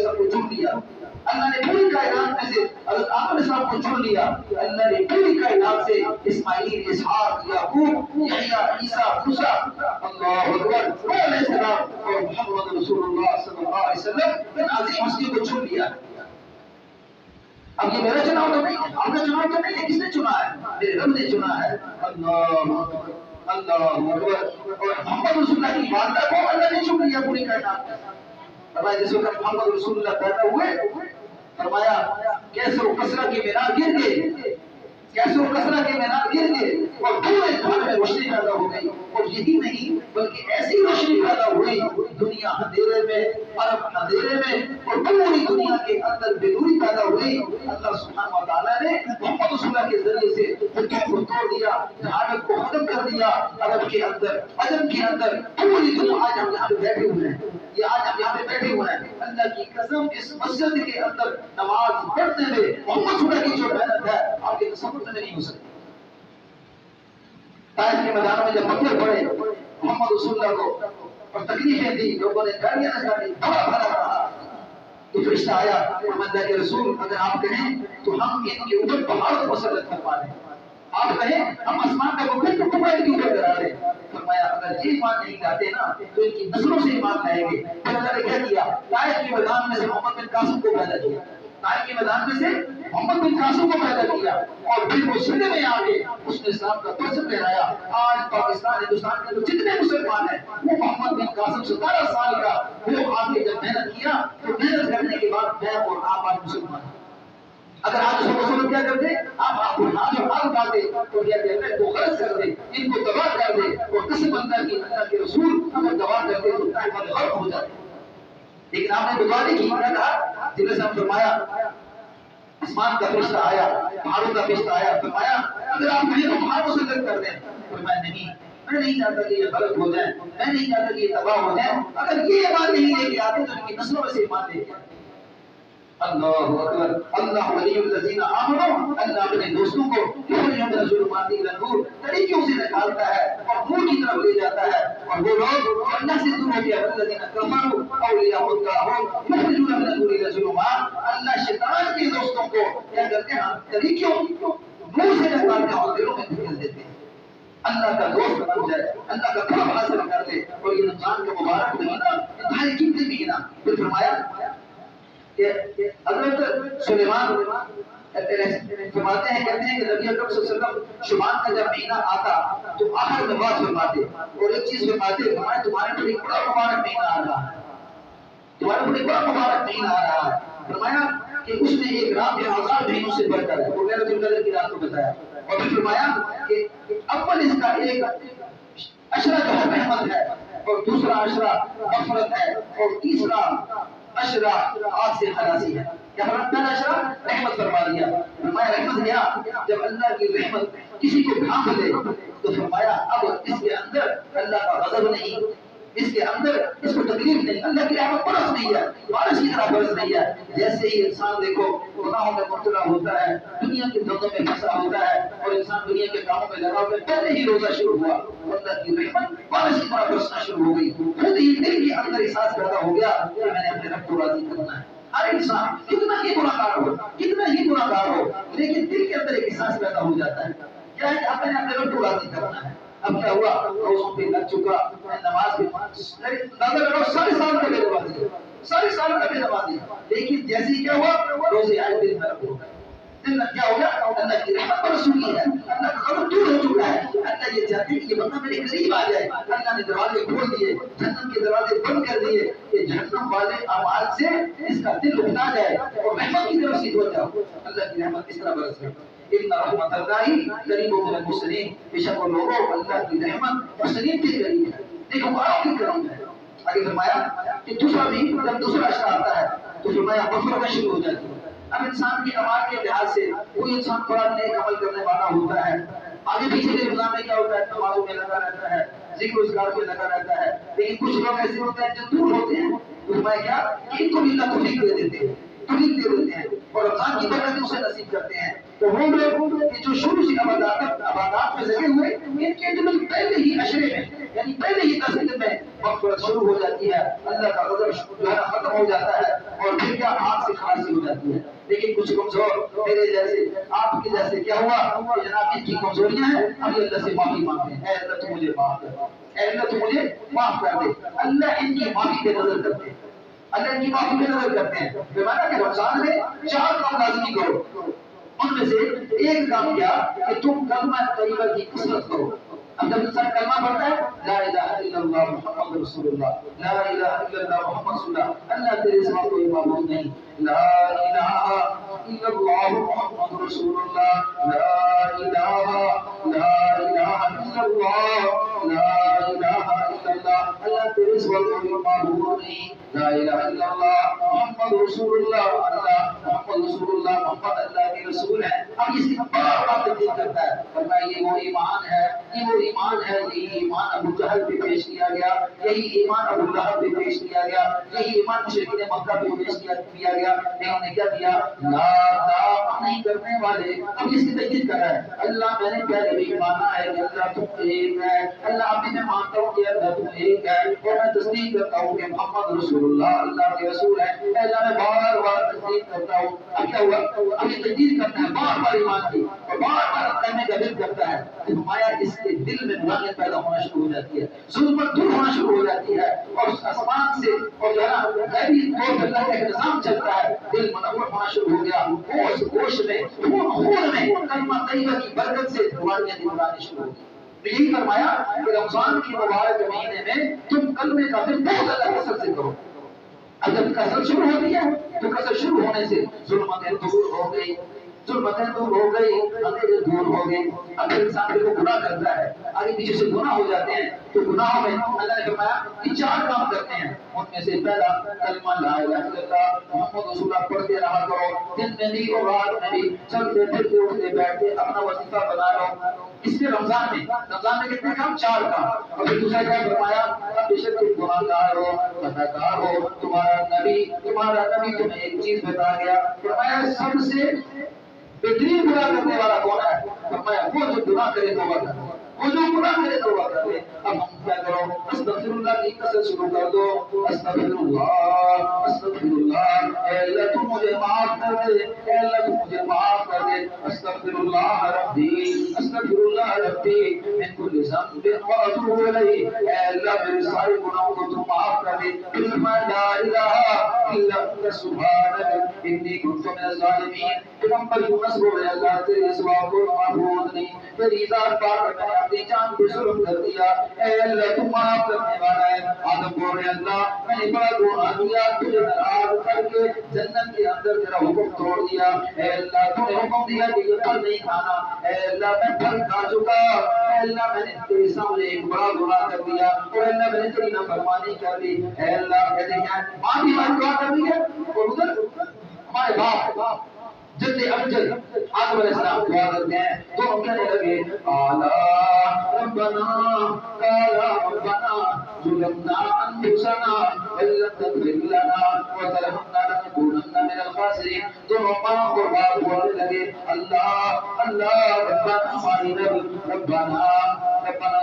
سب کو چن لیا. اللہ نے پوری کائنات میں سے حضرت آدم علیہ السلام کو چن لیا. اللہ نے پوری کائنات سے اسماعیل، اسحاق، یعقوب، یحییٰ، عیسیٰ، موسیٰ، اللہ اکبر، علیہ السلام اور محمد رسول اللہ صلی اللہ علیہ وسلم ان عظیم ہستیوں کو چن لیا. اب یہ میرا چناؤ تو نہیں ہے، آپ کا چناؤ تو نہیں ہے. کس نے چنا ہے؟ میرے رب نے چنا ہے. اللہ اکبر، اللہ اکبر. اور محمد رسول اللہ کی والدہ کو اللہ نے چن لیا پوری کائنات میں. فرمایا جس وقت محمد رسول اللہ پیدا ہوئے، فرمایا کیسر و کسرا کے مینار گر گئے، کیسر و کسرا کے مینار گر گئے اور پورے گھر میں روشنی پیدا ہو گئی. اور یہی نہیں بلکہ ایسی روشنی پیدا ہوئی دنیا اندھیرے میں، عرب اندھیرے میں، اور پوری دنیا کے اندر بے نوری پیدا ہوئی. اللہ سبحانہ و تعالیٰ نے محمد رسول اللہ کے ذریعے سے حدود کو توڑ دیا، جہالت کو ختم کر دیا. عرب کے اندر، عجم کے اندر، پوری دنیا. آج ہم یہاں پہ بیٹھے ہوئے ہیں، یہ آج ہم یہاں پہ بیٹھے ہوئے ہیں. اللہ کی قسم اس مسجد کے اندر نماز پڑھنے میں محمد رسول اللہ کی جو محنت ہے آپ کے تصور میں نہیں ہو سکتی. طائف کے میدانوں میں جب پتھر پڑے محمد رسول اللہ کو اور تکلیفیں دی، لوگوں نے گالیاں نکالی، بھرا بھرا رہا، تو فرشتہ آیا اور اللہ کے رسول اگر آپ کہیں تو ہم ان کے اوپر پہاڑ کو مسلط کروا دیں، آپ کہیں ہم آسمان کا وہ بالکل ٹکڑا ان کے اوپر کرا دیں. فرمایا اگر یہ ایمان نہیں لاتے نا تو ان کی نسلوں سے ایمان لائیں گے. پھر اللہ نے کیا کیا؟ طائف کے میدان میں سے محمد بن قاسم کو پیدا کیا. طائف کے میدان میں سے محمد بن قاسم کو پیدا کیا اور پھر وہ سندھ میں آ کے اس نے اسلام کا پرچم لہرایا. آج پاکستان، ہندوستان کے اندر جتنے مسلمان ہیں وہ محمد بن قاسم 17 سال کا وہ آگے جب محنت کیا تو محنت کرنے کے بعد میں اور آپ آج مسلمان ہیں. اگر آج اس کو کیا کر دے، آپ کو ہاتھ اٹھاتے تو کیا کہتے ہیں وہ غلط کر دے، ان کو تباہ کر دے. اور قسم اللہ کی، اللہ کے رسول اگر تباہ کر دے تو طائف غرق ہو جاتے. لیکن آپ نے دعا نہیں کی. کیا کہا؟ جبرائیل صاحب فرمایا آسمان کا فرشتہ آیا، پہاڑوں کا فرشتہ آیا، فرمایا اگر آپ کہیں تو پہاڑ کو مسلط کر دیں. فرمایا نہیں، میں نہیں چاہتا کہ یہ غلط ہو جائے، میں نہیں چاہتا کہ یہ تباہ ہو جائے. اگر یہ ایمان نہیں لے کے آتے تو ان کی نسلوں میں سے ایمان لے کے آتے. اللہ اکبر. اللہ ولی الذین آمنوا، اللہ اپنے دوستوں کو یخرجون من الظلمات الی النور طریقوں سے نکالتا ہے اور نور کی طرف لے جاتا ہے. اور وہ لوگ اللہ سے دور ہوتے ہیں، الذین کفروا اولیاء الطاغوت یخرجون من النور الی الظلمات. اللہ شیطان کے دوستوں کو کیا کرتے ہیں؟ طریقوں نور سے نکالتے ہیں اور دلوں میں دھکیل دیتے ہیں. اللہ کا دوست بن جائے، اللہ کا قرب حاصل کر لے. اور یہ رمضان کا مبارک مہینہ انتہائی قیمتی مہینہ. پھر فرمایا کہ حضرت سلیمان فرماتے ہیں، کہتے ہیں کہ نبی اکرم صلی اللہ علیہ وسلم شبان کا جب مہینہ آتا تو آخر میں بات فرماتے اور ایک چیز فرماتے، فرمایا تمہارے پر ایک بڑا مبارک مہینہ آ رہا ہے، تمہارے پر ایک بڑا مبارک مہینہ آ رہا ہے. فرمایا کہ اس نے ایک رات جو 1000 مہینوں سے بڑھ کر ہے، وہ لیلۃ القدر کی رات کو بتایا. اور پھر فرمایا کہ اول اس کا ایک عشرہ جو ہے رحمت ہے، اور دوسرا عشرہ مغفرت ہے، اور تیسرا عشرہ آگ سے خلاصی ہے. کیا پہلا عشرہ رحمت فرما دیا. فرمایا رحمت کیا؟ جب اللہ کی رحمت کسی کو ڈھانپ لے تو فرمایا اب اس کے اندر اللہ کا غضب نہیں، اس کے اندر اس کو تکلیف نہیں، اللہ کی رحمت برس نہیں ہے، بارش کی طرح برس نہیں ہے. جیسے ہی انسان دیکھو گناہوں میں مبتلا ہوتا ہے، دنیا کے دھندوں میں پھنسا ہوتا ہے اور انسان دنیا کے کاموں میں لگا ہوا ہے، پہلے ہی روزہ شروع ہوا اللہ کی رحمت بارش کی طرح برسنا شروع ہو گئی. خود ہی دل کے اندر احساس پیدا ہو گیا کہ میں نے اپنے رب کو راضی کرنا ہے. ہر انسان کتنا ہی گناہ گار ہو، کتنا ہی گناہ گار ہو، لیکن دل کے اندر ایک احساس پیدا ہو جاتا ہے کیا ہے کہ اب میں نے اپنے رب کو راضی کرنا ہے. اب کیا ہوا؟ روزوں پہ لگ چکا، نماز پہ سارے سال کا بے نمازی، سارے سال کا بے نمازی. لیکن جیسے ہی کیا ہوا؟ روزے آئے دل نرم ہو گئے. دل میں کیا ہو گیا؟ اللہ کی رحمت برس چکی ہے، اللہ کا غضب دور ہو چکا ہے. اللہ یہ چاہتے ہیں کہ یہ بندہ میرے قریب آ جائے. اللہ نے دروازے کھول دیے، جہنم کے دروازے بند کر دیے کہ جہنم والے اعمال سے اس کا دل اٹھا جائے اور رحمت کی طرف سے ہو جاؤ. اللہ کی رحمت اس طرح برس رہی. ان رحمت اللہ قریب من المحسنین، بے شک وہ لوگوں اللہ کی رحمت محسنین کے قریب ہے، نیکوکاروں کے قریب ہے. آگے فرمایا کہ دوسرا بھی جب دوسرا عشرہ آتا ہے تو فرمایا مغفرت شروع ہو جاتی ہے. اب انسان کی اعمال کے لحاظ سے کوئی انسان بڑا نیک عمل کرنے والا ہوتا ہے، آگے پیچھے کے نظام میں کیا ہوتا ہے؟ نمازوں میں لگا رہتا ہے، ذکر اذکار میں لگا رہتا ہے. لیکن کچھ لوگ ایسے ہوتے ہیں جو دور ہوتے ہیں، تو فرمایا کیا کہ ان کو بھی اللہ توفیق دے دیتے ہیں، توفیق دے دیتے ہیں اور رمضان کی برکتیں اسے نصیب کرتے ہیں. تو وہ لوگ جو شروع سے عبادات میں لگے ہوئے ان کے دل پہلے ہی عشرے میں یعنی پہلے ہی 10 دن میں مغفرت شروع ہو جاتی ہے، اللہ کا غضب جو ہے ختم ہو جاتا ہے. اور پھر کیا آنکھ سے کھانسی ہو جاتی ہے. لیکن کچھ کمزور میرے جیسے آپ کے جیسے کیا ہوا کہ جناب ان کی کمزوریاں ہیں, ابھی اللہ سے معافی مانگتے ہیں, اے اللہ تو مجھے معاف کر, اے اللہ تو مجھے معاف کر دے. اللہ ان کی معافی پہ نظر کرتے ہیں, اللہ ان کی معافی پہ نظر کرتے ہیں. فرمایا کہ رمضان میں 4 کام لازمی کرو. ان میں سے ایک کام کیا کہ تم کلمہ طیبہ کی کثرت کرو. اب جب انسان کلمہ پڑھتا ہے لا الہ الا اللہ محمد رسول اللہ, لا الہ الا اللہ محمد رسول اللہ, اللہ تیرے سوا کوئی معبود نہیں, لا الہ الا اللہ محمد رسول اللہ, لا الہ الا اللہ, لا الہ الا اللہ, اللہ تیرے سوا کوئی معبود نہیں, لا الہ الا اللہ محمد رسول اللہ, اللہ محمد رسول اللہ, محمد اللہ کے رسول ہے. اب اس کی بار بار تقریر کرتا ہے, فرمایا یہ وہ ایمان ہے, یہ وہ ایمان ہے, یہی ایمان ابو جہل پہ پیش کیا گیا, یہی ایمان ابو لہب پہ پیش کیا گیا, یہی ایمان مشرکین مکہ پہ پیش کیا گیا. انہوں نے کیا کیا, لا نہیں کرنے والے. اب اس کی تجدید کر رہا ہے, اللہ میں نے پہلے بھی مانا ہے کہ اللہ تم ایک ہے, اللہ ابھی میں مانتا ہوں کہ اللہ تم ایک ہے, اور میں تصدیق کرتا ہوں کہ محمد رسول اللہ اللہ کے رسول ہے. اللہ میں بار بار تصدیق کرتا ہوں. اب کیا ہوا, اب یہ تجدید کرتا ہے بار بار ایمان کی, اور بار بار کرنے کا دل کرتا ہے. فرمایا اس کے دل میں نورانیت پیدا ہونا شروع ہو جاتی ہے, ظلمت دور ہونا شروع ہو جاتی ہے, اور اس آسمان سے اور جو ہے نا غیبی طور پر اللہ کا نظام چلتا ہے, دل منور ہونا شروع ہو گیا. ہوش ہوش میں خون میں کلمہ طیبہ کی برکت سے نورانیت نورانی شروع ہو گئی. تو یہی فرمایا کہ رمضان کی مبارک مہینے میں تم کلمے کا دل بہت زیادہ کثرت سے کرو. اب جب کثرت شروع ہوتی ہے تو کثرت شروع ہونے سے ظلمتیں دور ہو گئی, ظلمتیں دور ہو گئی, اندھیرے دور ہو گئے. اگر انسان کو گناہ کرتا ہے, آگے پیچھے سے گناہ ہو جاتے ہیں, تو گناہوں میں اللہ نے فرمایا کہ 4 کام کرتے ہیں. ان میں سے پہلا کلمہ لا الہ الا اللہ محمد رسول اللہ پڑھتے رہا کرو, دن میں بھی اور رات میں بھی, چلتے پھرتے اٹھتے بیٹھتے اپنا وظیفہ بنا لو. اس لیے رمضان میں کتنے کام, 4 کام. اور پھر دوسرا کیا فرمایا, بے شک تم گناہ گار ہو, خطاکار ہو, تمہارا نبی تمہیں ایک چیز بتا گیا. فرمایا سب سے بہترین گناہ کرنے والا کون ہے, فرمایا وہ جو گناہ کرے توبہ کرے, وہ جو گناہ کرے توبہ کرے. اب ہم کیا کرو, استغفر اللہ کی کثرت شروع کر دو. استغفر اللہ, استغفر اللہ, اے اللہ تو مجھے معاف کر دے, اے اللہ تو مجھے معاف کر دے. استغفر اللہ ربی, استغفر اللہ ربی من کل ذنب واتوب الیہ, اے اللہ میرے سارے گناہوں کو تو معاف کر دے. لا الہ الا انت سبحانک انی کنت من الظالمین. پیغمبر یونس بولے, اللہ تیرے سوا کوئی معبود نہیں, تیری ذات پاک میں اپنی جان کو ظلم کر دیا, اے اللہ تو معاف کرنے والا ہے. آدم بولے, اللہ میں نے بڑا گناہ کیا, تجھے ناراض کر کے جنت کے اندر تیرا حکم توڑ دیا, اے اللہ تو نے حکم دیا کہ یہ پھل نہیں کھانا, اے اللہ میں پھل کھا چکا, اے اللہ میں نے تیرے سامنے ایک بڑا گناہ کر دیا, اور اللہ میں نے تیری نافرمانی کر دی. اے اللہ کہتے ہیں ماں بھی ہماری دعا کر دی ہے, اور ادھر ہمارے باپ جد افضل آدم علیہ السلام دعا کرتے ہیں, تو ہم کہنے لگے قالا ربنا ظلمنا انفسنا وان لم تغفر لنا وترحمنا لنكونن من الخاسرین. دونوں ماں اور باپ بولنے لگے, اللہ ربنا ہماری رب, ربنا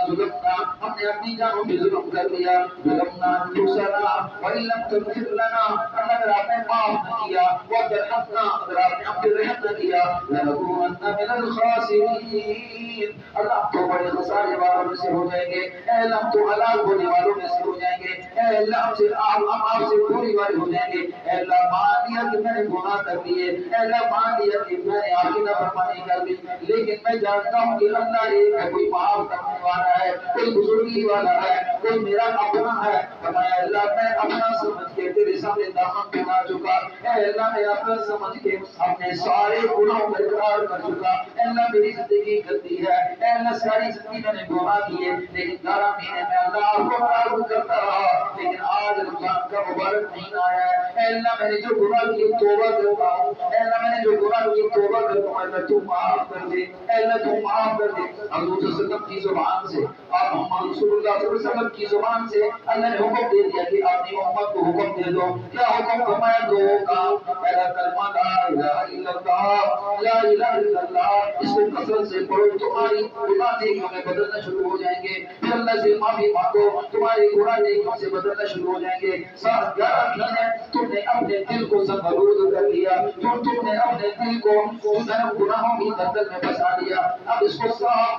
ظلمنا, ہم نے اپنی جانوں پہ ظلم کر دیا, ظلمنا انفسنا وان لم تغفر لنا, اللہ اگر آپ نے معاف نہ کیا, وترحمنا اگر آپ نے ہم پہ رحم نہ کیا, لنكونن من الخاسرین, اللہ تو بڑے خسارے والوں میں سے ہو جائیں گے, اے اللہ ہم تو ہلاک ہونے والوں میں سے ہو جائیں گے, اے اللہ ہم آپ سے دوری والے ہو جائیں گے. اے اللہ مان لیا کہ میں نے گناہ کر دیے, اے اللہ مان لیا کہ میں نے آپ کی نافرمانی کر دی, لیکن میں جانتا ہوں کہ اللہ ایک ہے, کوئی معاف کرنے والا ہے, کوئی بزرگی والا ہے, کوئی میرا اپنا ہے. فرمایا اللہ میں اپنا سمجھ کے تیرے سامنے دامن پھیلا چکا, اے اللہ میں اپنا سمجھ کے اپنے سارے گناہوں کا اقرار کر چکا, اے اللہ میری زندگی غلطی ہے, اے اللہ ساری زندگی میں نے گناہ کیے, لیکن 11 مہینے میں اللہ آپ کو معاف کرتا رہا, لیکن آج رمضان کا مبارک مہینہ آیا ہے, اے اللہ میں نے جو گناہ کیے توبہ کرتا ہوں, اے اللہ میں نے جو گناہ کیے توبہ کرتا ہوں, اللہ تو معاف کر دے, اے اللہ تو معاف کر دے. حضور صلی اللہ علیہ وسلم کی زبان سے, آپ محمد رسول اللہ صلی اللہ علیہ وسلم کی زبان سے اللہ نے حکم دے دیا کہ اپنی امت کو حکم دے دو. کیا حکم؟ فرمایا 2 کام, پہلا کلمہ لا الہ الا اللہ اللہ لا الہ الا اللہ، اس کو کثرت سے پڑھو، تمہاری گناہ نیکیوں میں بدلنا شروع ہو جائیں گے. پھر اللہ سے معافی مانگو، تمہارے گناہ نیکیوں سے بدلنا شروع ہو جائیں گے. 11 مہینے تم نے اپنے دل کو سنبھال کر لیا، تم نے اپنے دل کو گناہوں کی دلدل میں پھنسا لیا. اب اس کو صاف